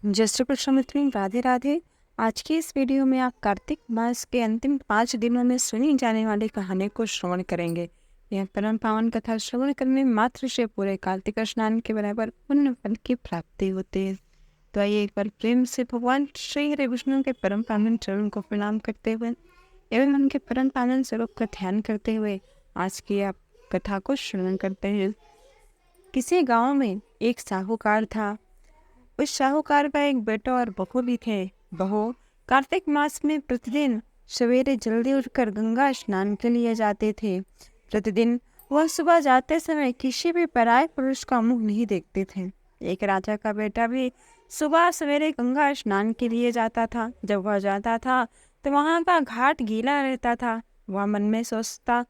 जय श्री कृष्ण मित्रों, राधे राधे। आज की इस वीडियो में आप कार्तिक मास के अंतिम 5 दिनों में सुनी जाने वाली कहानी को श्रवण करेंगे। यह परम पावन कथा श्रवण करने मात्र से पूरे कार्तिक स्नान के बराबर पुण्य फल की प्राप्ति होती है। तो आइए एक बार प्रेम से भगवान श्री हरि विष्णु के परम पावन चरण को प्रणाम करते हुए एवं उनके परम पावन स्वरूप का ध्यान करते हुए आज की आप कथा को श्रवण करते हैं। किसी गाँव में एक साहूकार था। उस साहूकार का एक बेटा और बहू भी थे। बहू कार्तिक मास में प्रतिदिन सवेरे जल्दी उठकर गंगा स्नान के लिए जाते थे। प्रतिदिन वह सुबह जाते समय किसी भी पराये पुरुष का मुख नहीं देखते थे। एक राजा का बेटा भी सुबह सवेरे गंगा स्नान के लिए जाता था। जब वह जाता था तो वहाँ का घाट गीला रहता था। वह मन में सोचता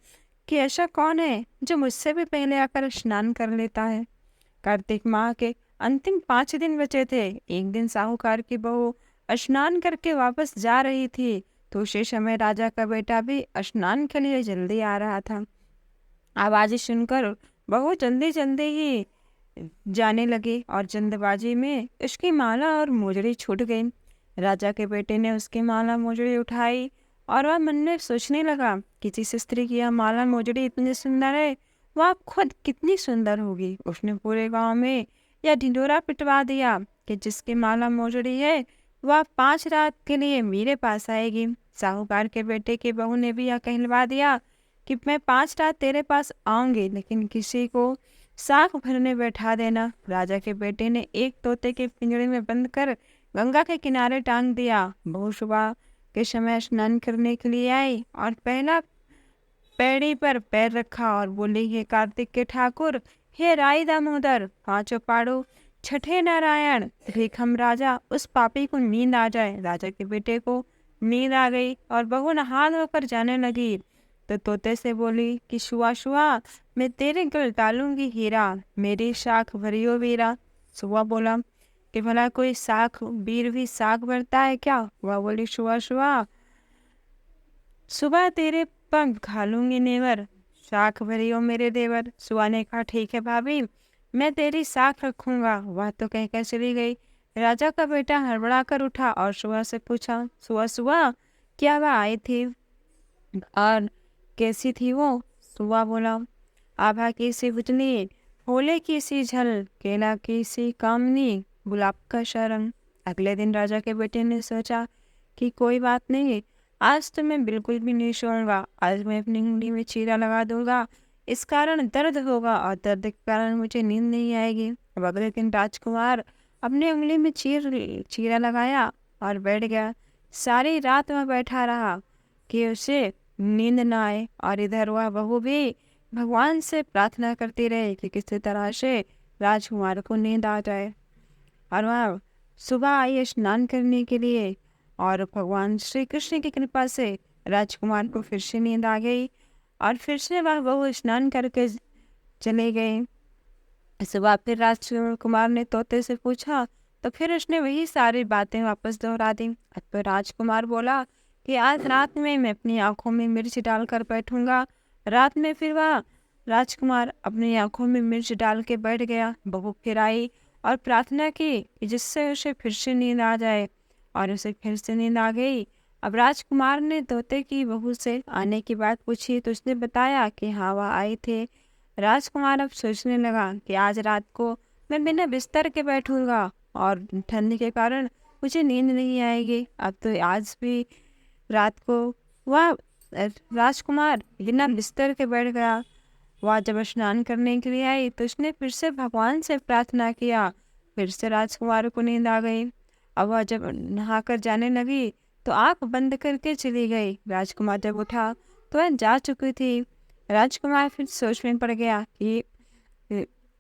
कि ऐसा कौन है जो मुझसे भी पहले आकर स्नान कर लेता है। कार्तिक माह के अंतिम 5 दिन बचे थे। एक दिन साहूकार की बहू स्नान करके वापस जा रही थी तो उसी समय राजा का बेटा भी स्नान के लिए जल्दी आ रहा था। आवाज सुनकर बहू जल्दी जल्दी ही जाने लगी और जल्दबाजी में उसकी माला और मोजड़ी छूट गई। राजा के बेटे ने उसकी माला मोजड़ी उठाई और वह मन में सोचने लगा कि जिस स्त्री की यह माला मोजड़ी इतनी सुंदर है वह खुद कितनी सुंदर होगी। उसने पूरे गांव में यह ढिंढोरा पिटवा दिया कि जिसकी माला मोजड़ी है वह 5 रात के लिए मेरे पास आएगी। साहूकार के बेटे की बहू ने भी यह कहलवा दिया कि मैं 5 रात तेरे पास आऊंगी, लेकिन किसी को साख भरने बैठा देना। राजा के बेटे ने एक तोते के पिंजरे में बंद कर गंगा के किनारे टांग दिया। बहू सुबह के समय स्नान करने के लिए आई और पहला पैड़ी पर पैर रखा और बोली, हे कार्तिक के ठाकुर, हे राई दामोदर, पांचों पाड़ो, छठे नारायण, देख हम राजा उस पापी को नींद आ जाए। राजा के बेटे को नींद आ गई और बहू नहा धोकर जाने लगी तो तोते से बोली कि शुआ शुआ, मैं तेरे गल डालूंगी हीरा, मेरी शाख भरियो वीरा। शुआ बोला कि भला कोई साख वीर भी साख भरता है क्या? वह बोली, शुआ शुआ, सुबह तेरे पंख घालूंगी नेवर, साख भरियो मेरे देवर। सुआ ने कहा, ठीक है भाभी, मैं तेरी साख रखूंगा। वह तो कहकर चली गई। राजा का बेटा हड़बड़ा कर उठा और सुआ से पूछा, सुआ सुआ, क्या वह आई थी और कैसी थी वो? सुआ बोला, आभा की सी बुझनी, होले की सी झल, केला की सी कामनी, गुलाब का शरण। अगले दिन राजा के बेटे ने सोचा कि कोई बात नहीं, आज तो मैं बिल्कुल भी नहीं सोऊंगा। आज मैं अपनी उंगली में चीरा लगा दूंगा, इस कारण दर्द होगा और दर्द के कारण मुझे नींद नहीं आएगी। अब अगले दिन राजकुमार अपनी उंगली में चीरा लगाया और बैठ गया। सारी रात वह बैठा रहा कि उसे नींद न आए और इधर वह बहू भी भगवान से प्रार्थना करती रही कि किसी तरह से राजकुमार को नींद आ जाए। और वह सुबह आई स्नान करने के लिए और भगवान श्री कृष्ण की कृपा से राजकुमार को फिर से नींद आ गई और फिर से वह बहू स्नान करके चले गए। सुबह फिर राजकुमार ने तोते से पूछा तो फिर उसने वही सारी बातें वापस दोहरा दी। तो राजकुमार बोला कि आज रात में मैं अपनी आंखों में मिर्च डालकर बैठूंगा। रात में फिर वह राजकुमार अपनी आंखों में मिर्च डाल के बैठ गया। बहू फिर आई और प्रार्थना की कि जिससे उसे फिर से नींद आ जाए और उसे फिर से नींद आ गई। अब राजकुमार ने तोते की बहू से आने की बात पूछी तो उसने बताया कि हाँ वह आई थे। राजकुमार अब सोचने लगा कि आज रात को मैं बिना बिस्तर के बैठूंगा और ठंडी के कारण मुझे नींद नहीं आएगी। अब तो आज भी रात को वह राजकुमार बिना बिस्तर के बैठ गया। वह जब स्नान करने के लिए आई तो उसने फिर से भगवान से प्रार्थना किया। फिर से राजकुमार को नींद आ गई। अब वह जब नहाकर जाने लगी तो आंख बंद करके चली गई। राजकुमार जब उठा तो वह जा चुकी थी। राजकुमार फिर सोच में पड़ गया कि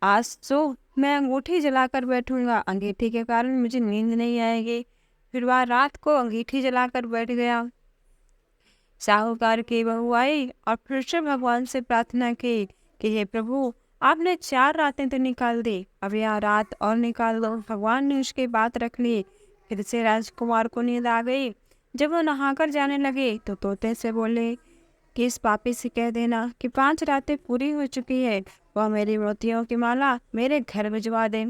आज तो मैं अंगूठी जलाकर बैठूंगा, अंगीठी के कारण मुझे नींद नहीं आएगी। फिर वह रात को अंगीठी जलाकर बैठ गया। साहूकार की बहू आई और फिर से भगवान से प्रार्थना की कि हे प्रभु, आपने 4 रातें तो निकाल दी, अब यह रात और निकाल दो। भगवान ने उसकी बात रख ली। फिर से राजकुमार को नींद आ गई। जब वो नहाकर जाने लगे तो तोते से बोले कि इस पापी से कह देना कि 5 रातें पूरी हो चुकी है, वह मेरी मोतियों की माला मेरे घर भिजवा दे।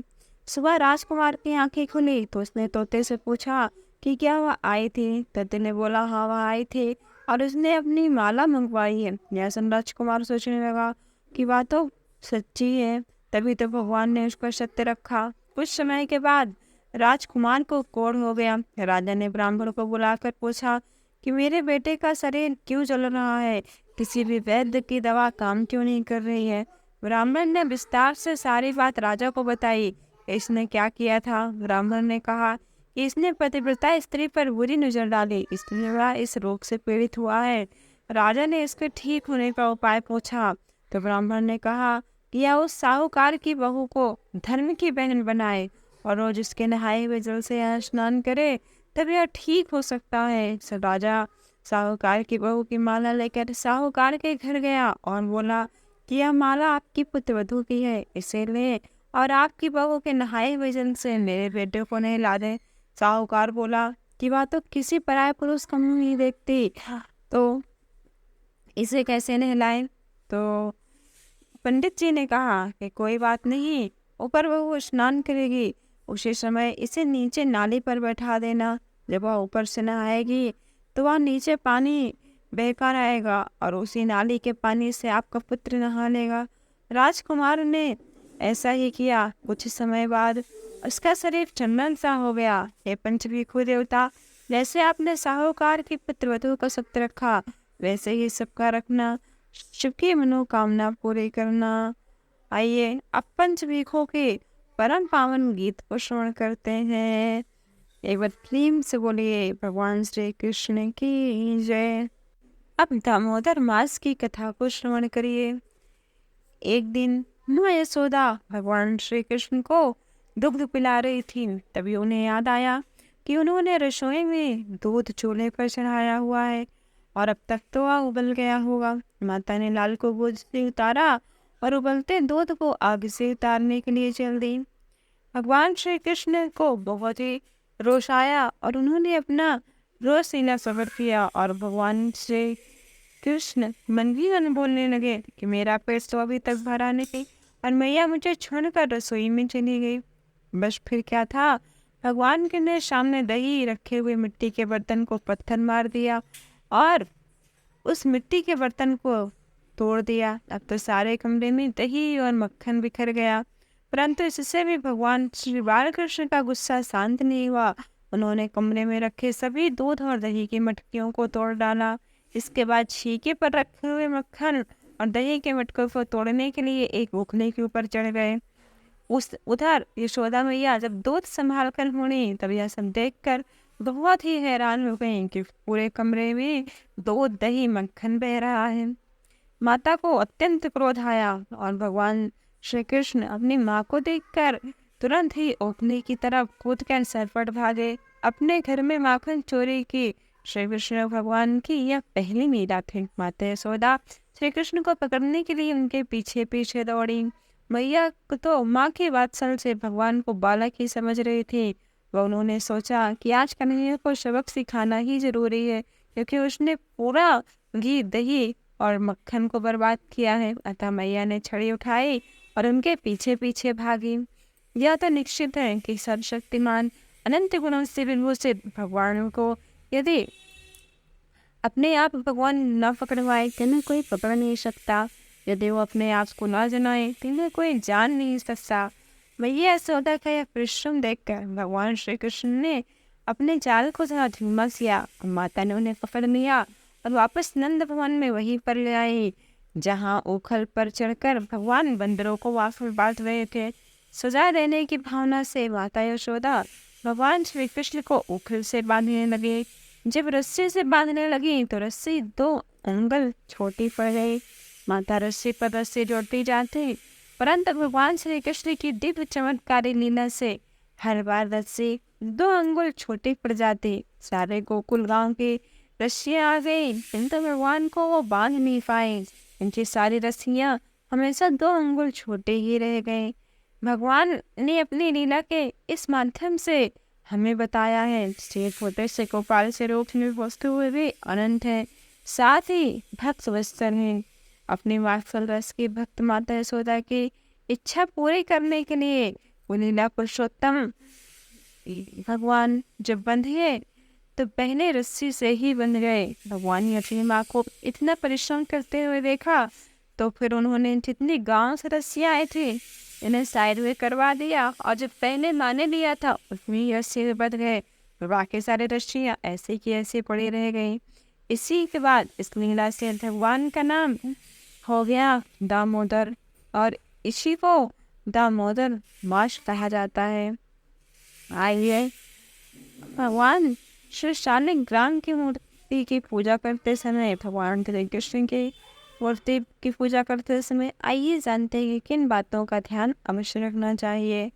सुबह राजकुमार की आंखें खुली तो उसने तोते से पूछा कि क्या वह आई थी। तोते ने बोला हाँ वह आई थी और उसने अपनी माला मंगवाई है। यह सुन राजकुमार सोचने लगा कि बात तो सच्ची है, तभी तो भगवान ने उसको सत्य रखा। कुछ समय के बाद राजकुमार को कोढ़ हो गया। राजा ने ब्राह्मण को बुलाकर पूछा कि मेरे बेटे का शरीर क्यों जल रहा है, किसी भी वैद्य की दवा काम क्यों नहीं कर रही है। ब्राह्मण ने विस्तार से सारी बात राजा को बताई। इसने क्या किया था? ब्राह्मण ने कहा कि इसने पतिव्रता स्त्री पर बुरी नजर डाली, इसलिए वह इस रोग से पीड़ित हुआ है। राजा ने इसके ठीक होने का उपाय पूछा तो ब्राह्मण ने कहा कि यह उस साहूकार की बहू को धर्म की बहन बनाए और रोज उसके नहाए हुए जल से यह स्नान करे, तब यह ठीक हो सकता है। राजा साहूकार की बहू की माला लेकर साहूकार के घर गया और बोला कि यह माला आपकी पुत्रवधू की है, इसे ले और आपकी बहू के नहाए हुए जल से मेरे बेटे को नहला दे। साहूकार बोला कि वह तो किसी पराये पुरुष का मुंह नहीं देखती, तो इसे कैसे नहलाए? तो पंडित जी ने कहा कि कोई बात नहीं, ऊपर वह स्नान करेगी, उसी समय इसे नीचे नाली पर बैठा देना। जब वह ऊपर से नहाएगी तो वह नीचे पानी बहकर आएगा और उसी नाली के पानी से आपका पुत्र नहा लेगा। राजकुमार ने ऐसा ही किया। कुछ समय बाद उसका शरीर चंदन सा हो गया। हे पंचभीखु देवता, जैसे आपने साहूकार की पुत्रवधू का सत्य रखा, वैसे ही सबका रखना, सबकी मनोकामना पूरी करना। आइए अब पंचभीखों के परम पावन गीत को श्रवण करते हैं। एक बार प्रेम से बोलिए भगवान श्री कृष्ण की जय। अब दामोदर मास की कथा को श्रवण करिए। एक दिन माँ यशोदा भगवान श्री कृष्ण को दुग्ध पिला रही थी। तभी उन्हें याद आया कि उन्होंने रसोई में दूध चूल्हे पर चढ़ाया हुआ है और अब तक तो वह उबल गया होगा। माता ने लाल को बोझ से उतारा और उबलते दूध को आग से उतारने के लिए चल दी। भगवान श्री कृष्ण को बहुत ही रोष आया और उन्होंने अपना रोषीला सबर किया और भगवान श्री कृष्ण मन ही मन बोलने लगे कि मेरा पेट तो अभी तक भरा नहीं और मैया मुझे छोड़कर रसोई में चली गई। बस फिर क्या था, भगवान के ने सामने दही रखे हुए मिट्टी के बर्तन को पत्थर मार दिया और उस मिट्टी के बर्तन को तोड़ दिया। अब तो सारे कमरे में दही और मक्खन बिखर गया, परंतु इससे भी भगवान श्री बालकृष्ण का गुस्सा शांत नहीं हुआ। उन्होंने कमरे में रखे सभी दूध और दही की मटकियों को तोड़ डाला। इसके बाद छीके पर रखे हुए मक्खन और दही के मटकों को तोड़ने के लिए एक उखली के ऊपर चढ़ गए। उधर यशोदा मैया जब दूध संभाल कर मुड़ी, तब यह सब देखकर बहुत ही हैरान हो गई कि पूरे कमरे में दूध दही मक्खन बह रहा है। माता को अत्यंत क्रोध आया और भगवान श्री कृष्ण अपनी माँ को देखकर तुरंत ही ओखली की तरफ कूदकर सरपट भागे। अपने घर में माखन चोरी की श्री कृष्ण भगवान की यह पहली लीला थी। माता यशोदा श्री कृष्ण को पकड़ने के लिए उनके पीछे पीछे दौड़ी। मैया तो माँ की वात्सल से भगवान को बालक ही समझ रही थी। वह उन्होंने सोचा कि आज कन्हैया को सबक सिखाना ही जरूरी है, क्योंकि उसने पूरा घी दही और मक्खन को बर्बाद किया है। अतः मैया ने छड़ी उठाई और उनके पीछे पीछे भागी। यह तो निश्चित है कि सर्वशक्तिमान अनंत गुणों से विभूषित भगवान को यदि अपने आप भगवान न पकड़वाए तो इन्हें कोई पकड़ नहीं सकता। यदि वो अपने आप को न जनाए तो इन्हें कोई जान नहीं सकता। मैया यशोदा का यह परिश्रम देखकर भगवान श्री कृष्ण ने अपने जाल को थोड़ा धीमा किया और माता ने उन्हें पकड़ लिया और वापस नंद भवन में वहीं पर ले आई, जहाँ उखल पर चढ़कर भगवान बंदरों को वापस बांट रहे थे। सजा देने की भावना से माता यशोदा भगवान श्री कृष्ण को उखल से बांधने लगे। जब रस्सी से बांधने लगी तो रस्सी 2 अंगुल छोटी पड़ गई। माता रस्सी पर रस्सी जोड़ती जाती, परंतु भगवान श्री कृष्ण की दिव्य चमत्कारी लीला से हर बार रस्सी 2 अंगुल छोटी पड़ जाती। सारे गोकुल गांव की रस्सियां आ गई, किंतु भगवान को वो बांध नहीं पाए। इनकी सारी रस्सियां हमेशा 2 अंगुल छोटे ही रह गए। भगवान ने अपनी लीला के इस माध्यम से हमें बताया है, शेर छोटे से गोपाल से रोकने वस्तु हुए भी अनंत है, साथ ही भक्त वत्सल है। अपनी वात्सल रस की भक्त माता यशोदा की इच्छा पूरी करने के लिए वो लीला पुरुषोत्तम भगवान जब बंधे तो पहले रस्सी से ही बंध गए। भगवान ने अपनी माँ को इतना परिश्रम करते हुए देखा तो फिर उन्होंने जितनी गांव से रस्सियाँ आई थी इन्हें साइड में करवा दिया, और जब पहले माँ ने लिया था उसमें रस्सी बंध गए, बाकी सारे रस्सियाँ ऐसे की ऐसे पड़ी रह गई। इसी के बाद इस लीला से भगवान का नाम हो गया दामोदर, और इसी को दामोदर मास कहा जाता है। आइए, भगवान श्री शालिग्राम की मूर्ति की पूजा करते समय, भगवान श्री कृष्ण की मूर्ति की पूजा करते समय आइए जानते हैं कि किन बातों का ध्यान अवश्य रखना चाहिए।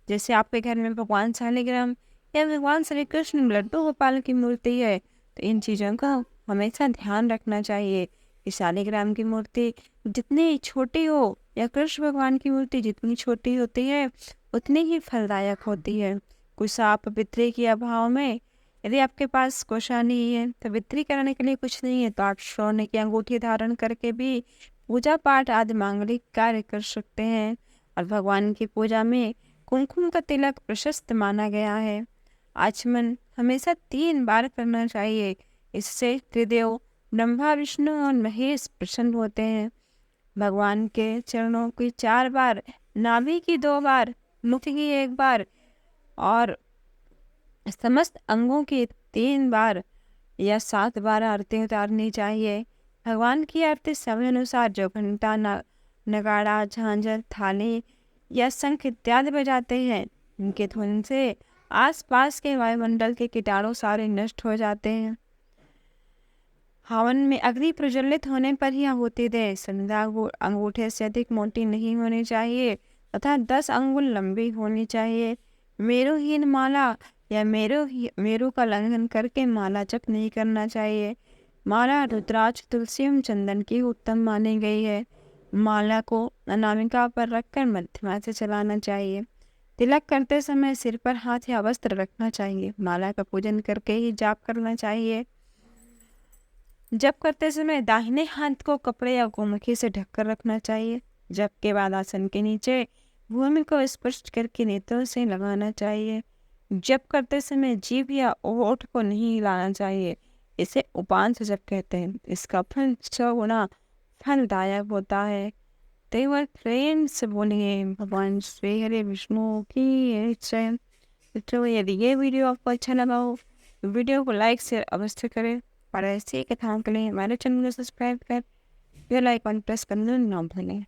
जैसे आपके घर में भगवान शालिग्राम या भगवान श्री कृष्ण लड्डू गोपाल की मूर्ति है तो इन चीज़ों का हमेशा ध्यान रखना चाहिए कि शालिग्राम की मूर्ति जितनी छोटी हो या कृष्ण भगवान की मूर्ति जितनी छोटी होती है उतनी ही फलदायक होती है। कुछ साप बित्री के अभाव में यदि आपके पास कोषा नहीं है तो बिक्री कराने के लिए कुछ नहीं है तो आप सोने की अंगूठी धारण करके भी पूजा पाठ आदि मांगलिक कार्य कर सकते हैं। और भगवान की पूजा में कुमकुम का तिलक प्रशस्त माना गया है। आचमन हमेशा 3 बार करना चाहिए, इससे त्रिदेव ब्रह्मा विष्णु और महेश प्रसन्न होते हैं। भगवान के चरणों की 4 बार, नाभि की 2 बार, मुख की 1 बार और समस्त अंगों की 3 बार या 7 बार आरती उतारनी चाहिए। भगवान की आरती समय अनुसार जो घंटा नगाड़ा झांझर थाली या शंख इत्यादि बजाते हैं उनके ध्वनि से आसपास के वायुमंडल के कीटाणु सारे नष्ट हो जाते हैं। हवन में अग्नि प्रज्वलित होने पर ही आहुति दें। संध्या अंगूठे से अधिक मोटी नहीं होनी चाहिए तथा 10 अंगुल लंबी होनी चाहिए। मेरुहीन माला या मेरु का उल्लंघन करके माला जप नहीं करना चाहिए। माला रुद्राक्ष तुलसी एवं चंदन की उत्तम मानी गई है। माला को अनामिका पर रखकर मध्यमा से चलाना चाहिए। तिलक करते समय सिर पर हाथ या वस्त्र रखना चाहिए। माला का पूजन करके ही जाप करना चाहिए। जप करते समय दाहिने हाथ को कपड़े या गोमुखी से ढककर रखना चाहिए। जप के बाद आसन के नीचे भूमि को स्पर्श करके नेत्रों से लगाना चाहिए। जप करते समय जीभ या ओठ को नहीं हिलाना चाहिए, इसे उपांश जप कहते हैं। इसका फल 100 गुना फलदायक होता है। तो एक बार प्रेम से बोलिए भगवान श्री हरे विष्णु की जय। तो यदि ये वीडियो आपको अच्छा लगा हो तो वीडियो को लाइक शेयर अवश्य करें और ऐसे ही कथाओं के लिए हमारे चैनल को सब्सक्राइब कर बेल आइकन प्रेस करना ना भूलें।